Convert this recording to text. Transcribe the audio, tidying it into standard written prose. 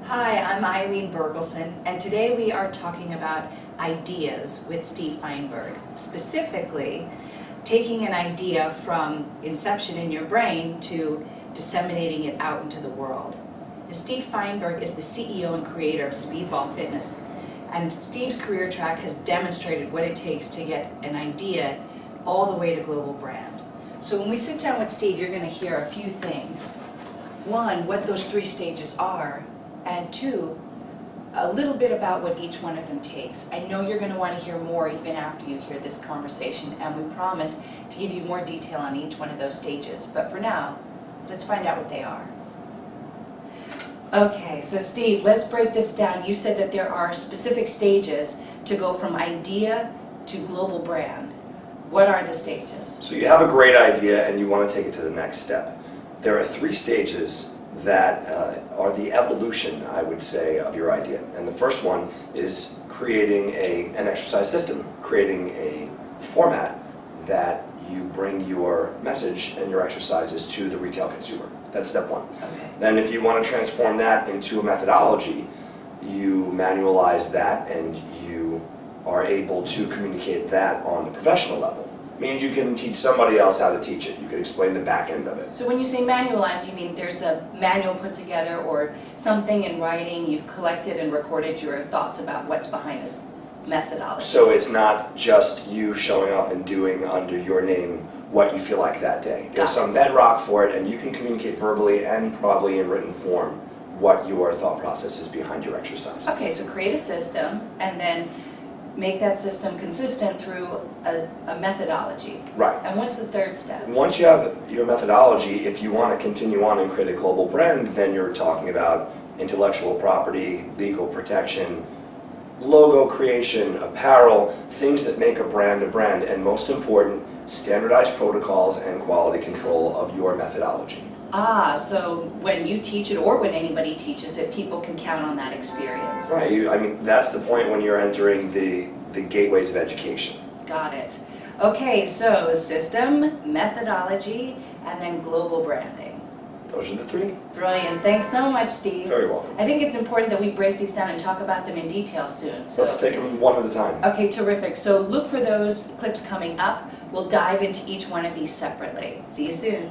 Hi, I'm Eileen Bergelson, and today we are talking about ideas with Steve Feinberg. Specifically, taking an idea from inception in your brain to disseminating it out into the world. Steve Feinberg is the CEO and creator of Speedball Fitness, and Steve's career track has demonstrated what it takes to get an idea all the way to global brand. So when we sit down with Steve, you're going to hear a few things. One, what those three stages are, and two, a little bit about what each one of them takes. I know you're going to want to hear more even after you hear this conversation, and we promise to give you more detail on each one of those stages. But for now, let's find out what they are. Okay, so Steve, let's break this down. You said that there are specific stages to go from idea to global brand. What are the stages? So you have a great idea and you want to take it to the next step. There are three stages that are the evolution, I would say, of your idea. And the first one is creating an exercise system, creating a format that you bring your message and your exercises to the retail consumer. That's step one. Okay. Then if you want to transform that into a methodology, you manualize that and you are able to communicate that on the professional level. It means you can teach somebody else how to teach it. You can explain the back end of it. So when you say manualize, you mean there's a manual put together or something in writing, you've collected and recorded your thoughts about what's behind this methodology. So it's not just you showing up and doing under your name what you feel like that day. There's some bedrock for it, and you can communicate verbally and probably in written form what your thought process is behind your exercise. Okay, so create a system and then make that system consistent through a methodology. Right. And what's the third step? Once you have your methodology, if you want to continue on and create a global brand, then you're talking about intellectual property, legal protection, logo creation, apparel, things that make a brand, and most important, standardized protocols and quality control of your methodology. Ah, so when you teach it or when anybody teaches it, people can count on that experience. Right, I mean, that's the point when you're entering the gateways of education. Got it. Okay, so system, methodology, and then global branding. Those are the three. Brilliant. Thanks so much, Steve. Very welcome. I think it's important that we break these down and talk about them in detail soon. So. Let's take them one at a time. Okay, terrific. So look for those clips coming up. We'll dive into each one of these separately. See you soon.